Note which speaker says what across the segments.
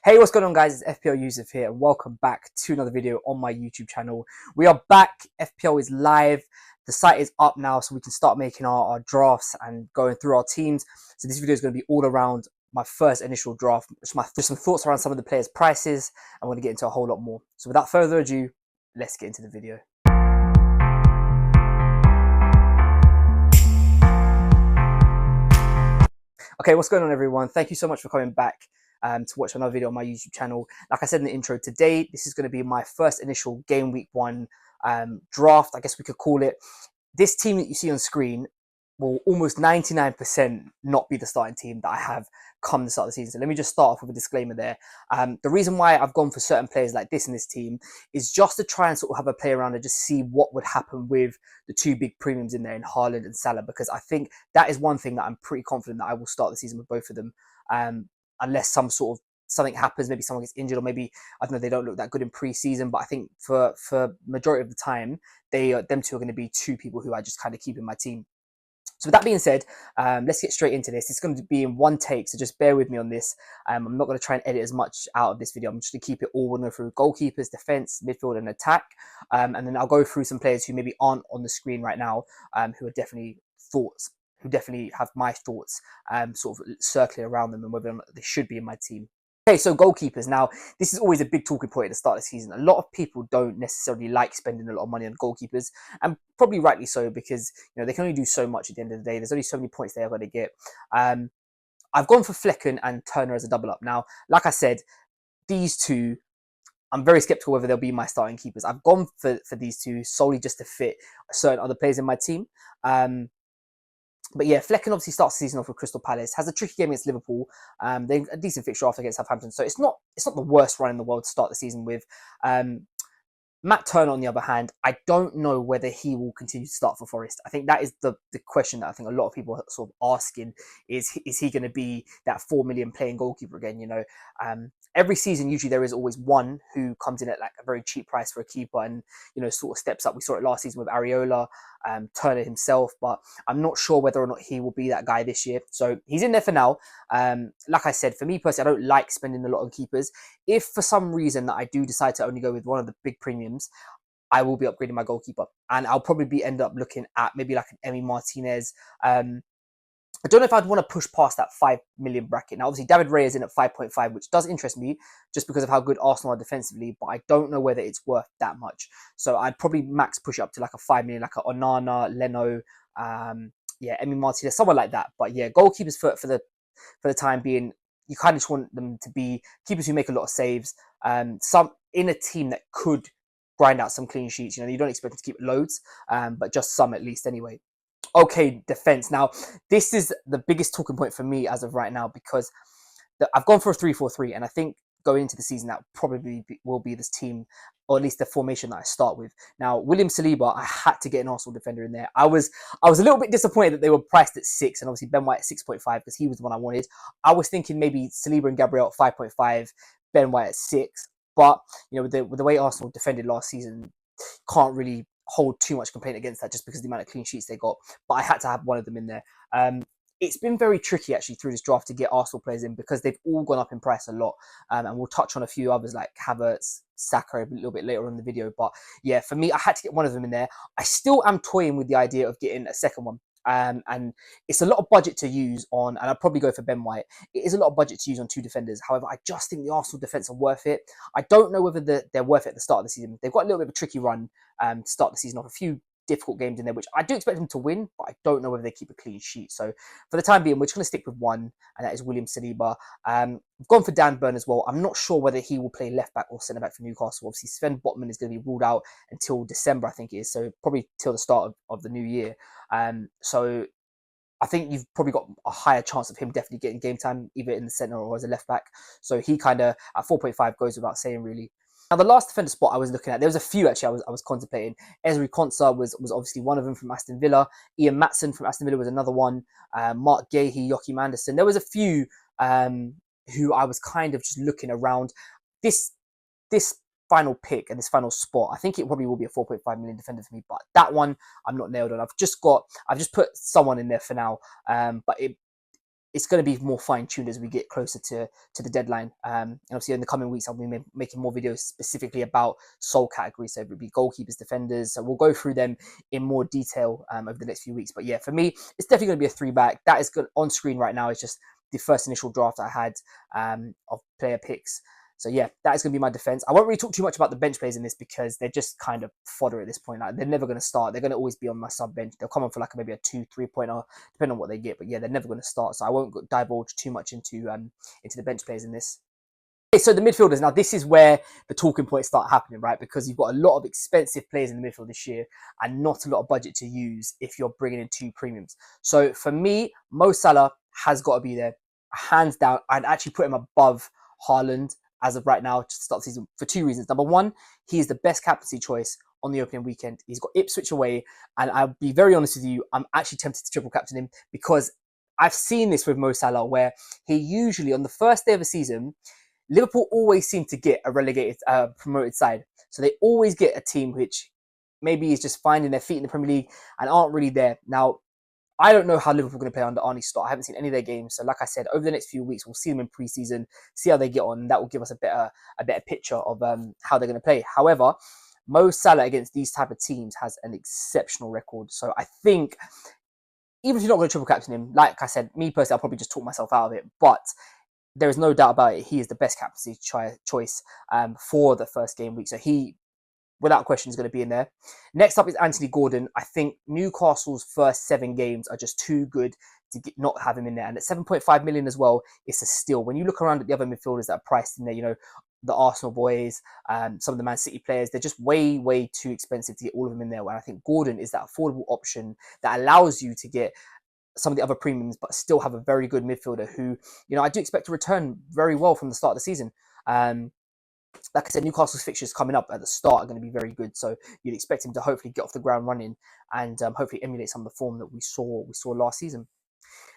Speaker 1: Hey, what's going on, guys? It's FPL Yusuf here, and welcome back to another video on my YouTube channel. We are back. FPL is live. The site is up now, so we can start making our drafts and going through our teams. So this video is going to be all around my first initial draft, just some thoughts around some of the players' prices. I'm going to get into a whole lot more. So without further ado, let's get into the video. Okay, what's going on, everyone? Thank you so much for coming back to watch another video on my YouTube channel. Like I said in the intro, today this is going to be my first initial game week 1 draft, I guess we could call it. This team that you see on screen will almost 99% not be the starting team that I have come the start of the season. So let me just start off with a disclaimer there. The reason why I've gone for certain players like this in this team is just to try and sort of have a play around and just see what would happen with the two big premiums in there in Haaland and Salah, because I think that is one thing that I'm pretty confident that I will start the season with both of them, unless something happens, maybe someone gets injured, or maybe, I don't know, they don't look that good in pre-season. But I think for majority of the time, them two are going to be two people who I just kind of keep in my team. So with that being said, let's get straight into this. It's going to be in one take, so just bear with me on this. I'm not going to try and edit as much out of this video. I'm just going to keep it all going through goalkeepers, defense, midfield, and attack. And then I'll go through some players who maybe aren't on the screen right now, who are definitely who definitely have my thoughts sort of circling around them and whether or not they should be in my team. Okay, so goalkeepers. Now, this is always a big talking point at the start of the season. A lot of people don't necessarily like spending a lot of money on goalkeepers, and probably rightly so, because they can only do so much at the end of the day. There's only so many points they're going to get. I've gone for Flecken and Turner as a double up. Now, like I said, these two, I'm very skeptical whether they'll be my starting keepers. I've gone for these two solely just to fit certain other players in my team. But yeah, Flecken obviously starts the season off with Crystal Palace, has a tricky game against Liverpool. They a decent fixture after against Southampton, so it's not the worst run in the world to start the season with. Matt Turner, on the other hand, I don't know whether he will continue to start for Forest. I think that is the question that I think a lot of people are sort of asking: is he going to be that 4 million playing goalkeeper again? Every season, usually there is always one who comes in at like a very cheap price for a keeper and sort of steps up. We saw it last season with Areola, Turner himself, but I'm not sure whether or not he will be that guy this year. So he's in there for now. Like I said, for me personally, I don't like spending a lot on keepers. If for some reason that I do decide to only go with one of the big premiums, I will be upgrading my goalkeeper, and I'll probably end up looking at maybe like an Emi Martinez. I don't know if I'd want to push past that 5 million bracket. Now, obviously, David Raya is in at 5.5, which does interest me just because of how good Arsenal are defensively, but I don't know whether it's worth that much. So I'd probably max push up to like a 5 million, like a Onana, Leno, Emi Martinez, someone like that. But yeah, goalkeepers for the time being, you kind of just want them to be keepers who make a lot of saves, some in a team that could grind out some clean sheets. You don't expect them to keep loads, but just some at least anyway. Okay, defense. Now, this is the biggest talking point for me as of right now, because I've gone for a 3-4-3, and I think going into the season that probably will be this team, or at least the formation that I start with. Now, William Saliba, I had to get an Arsenal defender in there. I was a little bit disappointed that they were priced at 6, and obviously Ben White at 6.5 because he was the one I wanted. I was thinking maybe Saliba and Gabriel at 5.5, Ben White at 6, but with the way Arsenal defended last season, can't really hold too much complaint against that just because of the amount of clean sheets they got. But I had to have one of them in there. It's been very tricky actually through this draft to get Arsenal players in because they've all gone up in price a lot. And we'll touch on a few others like Havertz, Saka a little bit later on in the video. But yeah, for me, I had to get one of them in there. I still am toying with the idea of getting a second one. And it's a lot of budget to use on, and I'd probably go for Ben White. It is a lot of budget to use on two defenders. However, I just think the Arsenal defence are worth it. I don't know whether they're worth it at the start of the season. They've got a little bit of a tricky run to start the season off. A few difficult games in there, which I do expect them to win, but I don't know whether they keep a clean sheet. So for the time being, we're just going to stick with one, and that is William Saliba. We've gone for Dan Burn as well. I'm not sure whether he will play left back or centre back for Newcastle. Obviously, Sven Botman is going to be ruled out until December, I think it is. So probably till the start of the new year. So I think you've probably got a higher chance of him definitely getting game time, either in the centre or as a left back. So he kind of, at 4.5, goes without saying, really. Now, the last defender spot I was looking at, there was a few actually I was contemplating. Ezri Konsa was obviously one of them from Aston Villa. Ian Matson from Aston Villa was another one. Mark Gahey, Joachim Anderson. There was a few who I was kind of just looking around. This final pick and this final spot, I think it probably will be a 4.5 million defender for me, but that one I'm not nailed on. I've just put someone in there for now, but it's going to be more fine-tuned as we get closer to the deadline. And obviously in the coming weeks, I'll be making more videos specifically about soul categories. So it would be goalkeepers, defenders. So we'll go through them in more detail over the next few weeks. But yeah, for me, it's definitely going to be a 3-back. That is good on screen right now. It's just the first initial draft I had of player picks. So yeah, that is going to be my defense. I won't really talk too much about the bench players in this because they're just kind of fodder at this point. Like, they're never going to start. They're going to always be on my sub bench. They'll come on for like maybe a 2-3 pointer, depending on what they get. But yeah, they're never going to start. So I won't divulge too much into the bench players in this. Okay, so the midfielders, now this is where the talking points start happening, right? Because you've got a lot of expensive players in the midfield this year and not a lot of budget to use if you're bringing in 2 premiums. So for me, Mo Salah has got to be there, hands down. I'd actually put him above Haaland as of right now to start the season for 2 reasons. Number one, he is the best captaincy choice on the opening weekend. He's got Ipswich away, and I'll be very honest with you, I'm actually tempted to triple captain him because I've seen this with Mo Salah where he usually, on the first day of the season, Liverpool always seem to get a relegated, promoted side. So they always get a team which maybe is just finding their feet in the Premier League and aren't really there. Now, I don't know how Liverpool are going to play under Arne Slot. I haven't seen any of their games. So like I said, over the next few weeks, we'll see them in pre-season, see how they get on. That will give us a better picture of how they're going to play. However, Mo Salah against these type of teams has an exceptional record. So I think, even if you're not going to triple captain him, like I said, me personally, I'll probably just talk myself out of it. But there is no doubt about it. He is the best captaincy choice for the first game week. So he, without question, is going to be in there. Next up is Anthony Gordon. I think Newcastle's first 7 games are just too good to not have him in there. And at 7.5 million as well, it's a steal. When you look around at the other midfielders that are priced in there, you know, the Arsenal boys, some of the Man City players, they're just way, way too expensive to get all of them in there. And I think Gordon is that affordable option that allows you to get some of the other premiums, but still have a very good midfielder who, you know, I do expect to return very well from the start of the season. Like I said, Newcastle's fixtures coming up at the start are going to be very good, so you'd expect him to hopefully get off the ground running and hopefully emulate some of the form that we saw last season.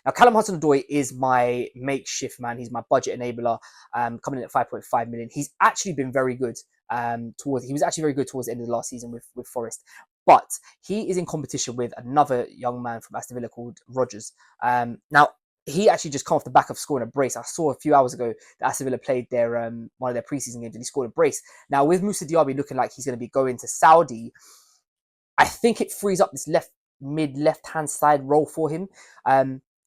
Speaker 1: Now, Callum Hudson-Odoi is my makeshift man. He's my budget enabler, coming in at 5.5 million. He's actually been very good. He was actually very good towards the end of the last season with Forest, but he is in competition with another young man from Aston Villa called Rodgers. Now, he actually just come off the back of scoring a brace. I saw a few hours ago that Aston Villa played their one of their preseason games and he scored a brace. Now, with Moussa Diaby looking like he's going to be going to Saudi, I think it frees up this left-hand side role for him.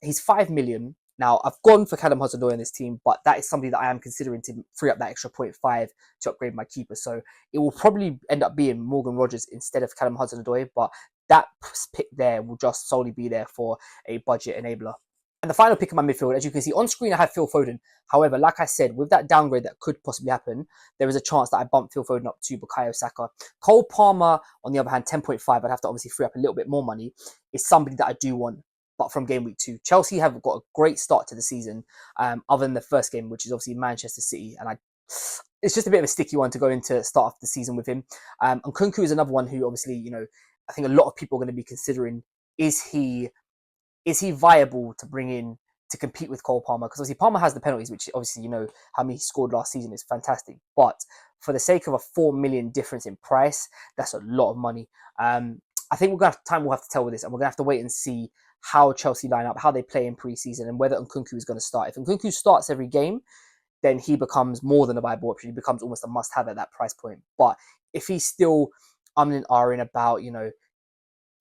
Speaker 1: He's 5 million. Now, I've gone for Callum Hudson-Odoi in this team, but that is something that I am considering to free up that extra 0.5 to upgrade my keeper. So it will probably end up being Morgan Rodgers instead of Callum Hudson-Odoi, but that pick there will just solely be there for a budget enabler. And the final pick in my midfield, as you can see on screen, I have Phil Foden. However, like I said, with that downgrade that could possibly happen, there is a chance that I bump Phil Foden up to Bukayo Saka. Cole Palmer, on the other hand, 10.5, I'd have to obviously free up a little bit more money, is somebody that I do want, but from game week 2. Chelsea have got a great start to the season, other than the first game, which is obviously Manchester City. And it's just a bit of a sticky one to go into start off the season with him. And Nkunku is another one who obviously, you know, I think a lot of people are going to be considering, is he viable to bring in to compete with Cole Palmer? Because obviously Palmer has the penalties, which obviously, you know, how many he scored last season is fantastic. But for the sake of a 4 million difference in price, that's a lot of money. I think we'll have to tell with this, and we're going to have to wait and see how Chelsea line up, how they play in pre-season, and whether Nkunku is going to start. If Nkunku starts every game, then he becomes more than a viable option. He becomes almost a must-have at that price point. But if he's still and ahhing about, you know,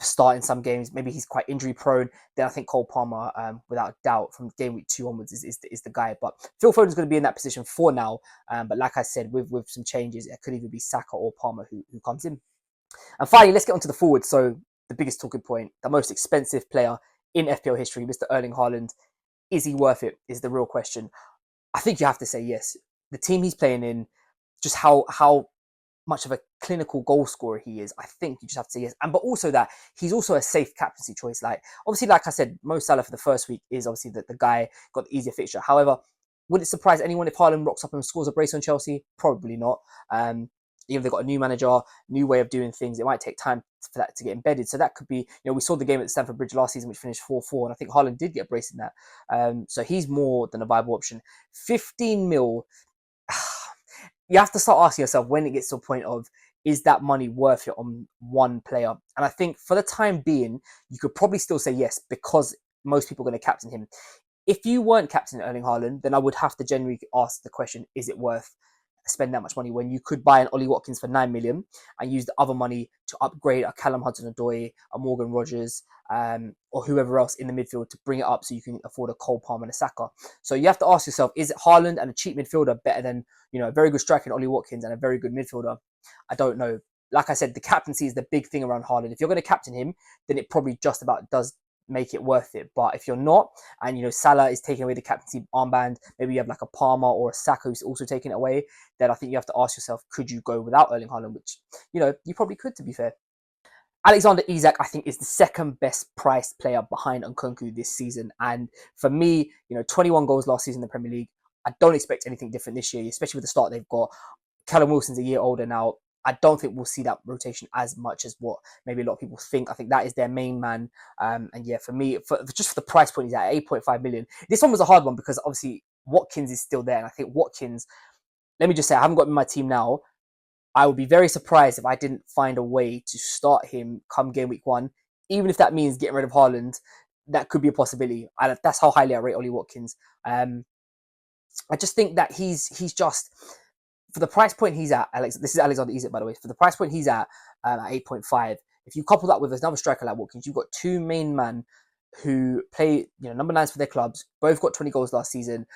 Speaker 1: starting some games, maybe he's quite injury prone, then I think Cole Palmer, without doubt, from game week 2 onwards is the guy. But Phil Foden's going to be in that position for now. But like I said, with some changes, it could either be Saka or Palmer who comes in. And finally, let's get onto the forward. So the biggest talking point, the most expensive player in FPL history, Mr. Erling Haaland. Is he worth it? Is the real question. I think you have to say yes. The team he's playing in, just how much of a clinical goal scorer he is, I think you just have to say yes. But also that he's also a safe captaincy choice. Like, obviously, like I said, Mo Salah for the first week is obviously the guy got the easier fixture. However, would it surprise anyone if Haaland rocks up and scores a brace on Chelsea? Probably not. Even they've got a new manager, new way of doing things. It might take time for that to get embedded. So that could be, you know, we saw the game at Stamford Bridge last season, which finished 4-4, and I think Haaland did get a brace in that. So he's more than a viable option. 15 mil. You have to start asking yourself when it gets to a point of, is that money worth it on one player? And I think for the time being, you could probably still say yes, because most people are going to captain him. If you weren't captain Erling Haaland, then I would have to genuinely ask the question: is it worth spend that much money when you could buy an Ollie Watkins for 9 million and use the other money to upgrade a Callum Hudson-Odoi, a Morgan Rogers, or whoever else in the midfield to bring it up so you can afford a Cole Palmer and a Saka. So you have to ask yourself, is it Haaland and a cheap midfielder better than, you know, a very good striker in Ollie Watkins and a very good midfielder? I don't know. Like I said, the captaincy is the big thing around Haaland. If you're going to captain him, then it probably just about does make it worth it. But if you're not, and you know Salah is taking away the captaincy armband, maybe you have like a Palmer or a Saka who's also taking it away, then I think you have to ask yourself, could you go without Erling Haaland? Which, you know, you probably could, to be fair. Alexander Isak, I think, is the second best priced player behind Nkunku this season. And for me, you know, 21 goals last season in the Premier League. I don't expect anything different this year, especially with the start they've got. Callum Wilson's a year older now. I don't think we'll see that rotation as much as what maybe a lot of people think. I think that is their main man. And yeah, for me, just for the price point, he's at 8.5 million. This one was a hard one because obviously Watkins is still there. And I think Watkins, let me just say, I haven't got him in my team now. I would be very surprised if I didn't find a way to start him come game week 1, even if that means getting rid of Haaland. That could be a possibility. That's how highly I rate Ollie Watkins. I just think that he's just, for the price point he's at, this is Alexander Isak, by the way. For the price point he's at 8.5, if you couple that with another striker like Watkins, you've got two main men who play, you know, number 9s for their clubs. Both got 20 goals last season.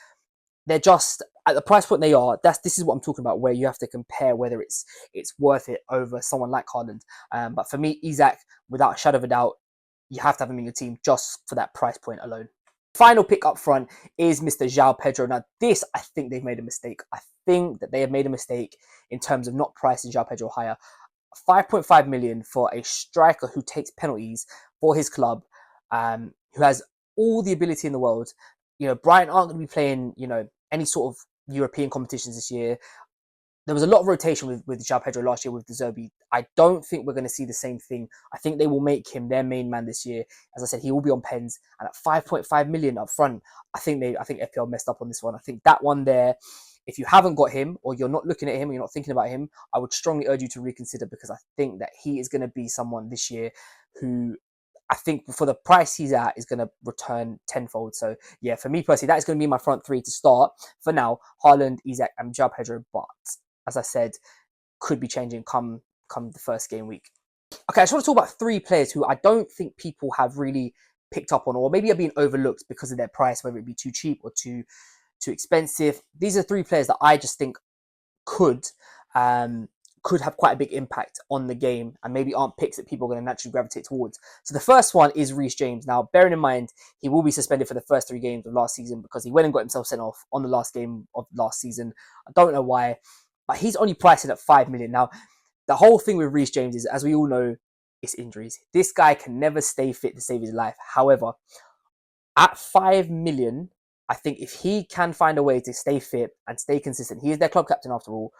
Speaker 1: They're just at the price point they are. This is what I'm talking about, where you have to compare whether it's worth it over someone like Haaland. But for me, Isak, without a shadow of a doubt, you have to have him in your team just for that price point alone. Final pick up front is Mr. João Pedro. Now, this, I think they've made a mistake. I think that they have made a mistake in terms of not pricing João Pedro higher. 5.5 million for a striker who takes penalties for his club, who has all the ability in the world. You know, Brighton aren't going to be playing, you know, any sort of European competitions this year. There was a lot of rotation with João Pedro last year with De Zerbi. I don't think we're going to see the same thing. I think they will make him their main man this year. As I said, he will be on pens, and at 5.5 million up front, I think FPL messed up on this one. I think that one there, if you haven't got him or you're not looking at him or you're not thinking about him, I would strongly urge you to reconsider, because I think that he is going to be someone this year who, I think for the price he's at, is going to return tenfold. So yeah, for me personally, that is going to be my front three to start for now: Haaland, Isak, and João Pedro. But as I said, could be changing come the first game week. Okay, I just want to talk about 3 players who I don't think people have really picked up on, or maybe are being overlooked because of their price, whether it be too cheap or too expensive. These are 3 players that I just think could have quite a big impact on the game, and maybe aren't picks that people are going to naturally gravitate towards. So the first one is Reece James. Now, bearing in mind, he will be suspended for the first 3 games of last season because he went and got himself sent off on the last game of last season. I don't know why, but he's only priced at 5 million. Now, the whole thing with Reece James is, as we all know, it's injuries. This guy can never stay fit to save his life. However, at 5 million, I think if he can find a way to stay fit and stay consistent, he is their club captain after all,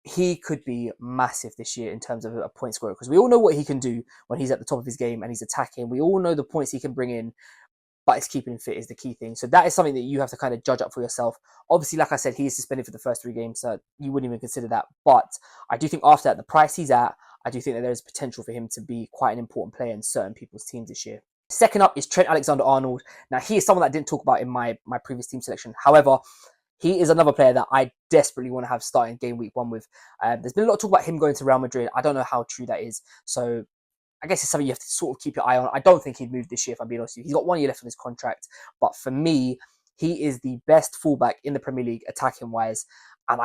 Speaker 1: he could be massive this year in terms of a point scorer, because we all know what he can do when he's at the top of his game and he's attacking. We all know the points he can bring in, but it's keeping him fit is the key thing. So that is something that you have to kind of judge up for yourself. Obviously, like I said, he is suspended for the first 3 games, so you wouldn't even consider that. But I do think after that, the price he's at, I do think that there is potential for him to be quite an important player in certain people's teams this year. Second up is Trent Alexander-Arnold. Now, he is someone that I didn't talk about in my previous team selection. However, he is another player that I desperately want to have starting game week 1 with. There's been a lot of talk about him going to Real Madrid. I don't know how true that is. So I guess it's something you have to sort of keep your eye on. I don't think he'd move this year, if I'm being honest with you. He's got 1 year left on his contract. But for me, he is the best fullback in the Premier League attacking-wise. And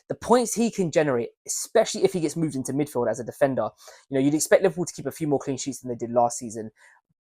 Speaker 1: the points he can generate, especially if he gets moved into midfield as a defender, you know, you'd expect Liverpool to keep a few more clean sheets than they did last season.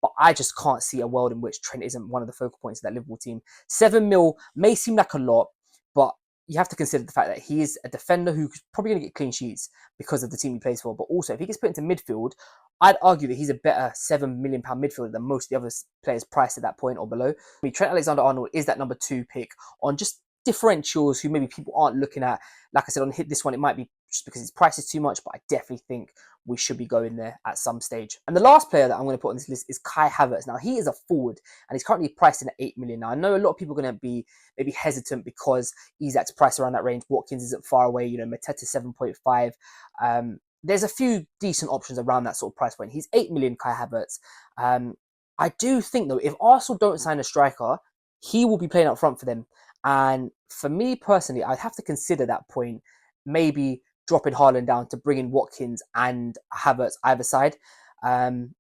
Speaker 1: But I just can't see a world in which Trent isn't one of the focal points of that Liverpool team. 7 mil may seem like a lot, but you have to consider the fact that he is a defender who's probably going to get clean sheets because of the team he plays for. But also, if he gets put into midfield, I'd argue that he's a better £7 million midfielder than most of the other players priced at that point or below. I mean, Trent Alexander-Arnold is that number 2 pick on just differentials who maybe people aren't looking at. Like I said, on this one, it might be just because his price is too much, but I definitely think we should be going there at some stage. And the last player that I'm going to put on this list is Kai Havertz. Now, he is a forward, and he's currently priced in at 8 million. Now, I know a lot of people are going to be maybe hesitant because Isak's priced around that range. Watkins isn't far away. You know, Mateta 7.5. There's a few decent options around that sort of price point. He's 8 million, Kai Havertz. I do think, though, if Arsenal don't sign a striker, he will be playing up front for them. And for me personally, I'd have to consider that point, maybe dropping Haaland down to bring in Watkins and Havertz either side. Um,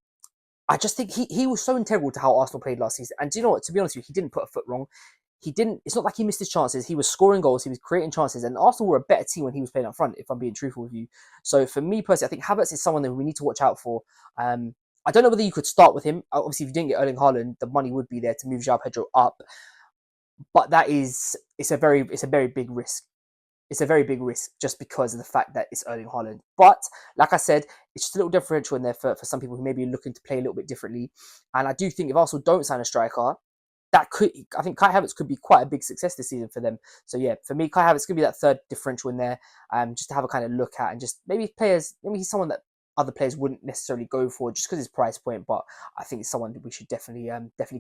Speaker 1: I just think he was so integral to how Arsenal played last season. And do you know what? To be honest with you, he didn't put a foot wrong. He didn't. It's not like he missed his chances. He was scoring goals. He was creating chances. And Arsenal were a better team when he was playing up front, if I'm being truthful with you. So for me personally, I think Havertz is someone that we need to watch out for. I don't know whether you could start with him. Obviously, if you didn't get Erling Haaland, the money would be there to move João Pedro up. But it's a very big risk. It's a very big risk just because of the fact that it's Erling Haaland. But like I said, it's just a little differential in there for some people who may be looking to play a little bit differently. And I do think if Arsenal don't sign a striker, I think Kai Havertz could be quite a big success this season for them. So yeah, for me, Kai Havertz could be that third differential in there, just to have a kind of look at, and just maybe he's someone that other players wouldn't necessarily go for just because his price point. But I think it's someone that we should definitely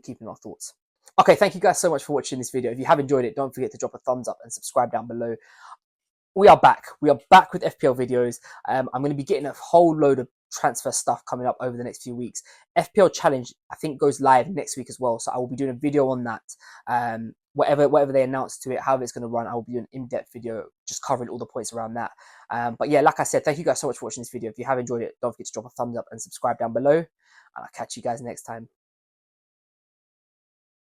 Speaker 1: keep in our thoughts. Okay, thank you guys so much for watching this video. If you have enjoyed it, don't forget to drop a thumbs up and subscribe down below. We are back. We are back with FPL videos. I'm going to be getting a whole load of transfer stuff coming up over the next few weeks. FPL Challenge, I think, goes live next week as well. So I will be doing a video on that. Whatever they announce to it, however it's going to run, I will be doing an in-depth video just covering all the points around that. But yeah, like I said, thank you guys so much for watching this video. If you have enjoyed it, don't forget to drop a thumbs up and subscribe down below. And I'll catch you guys next time.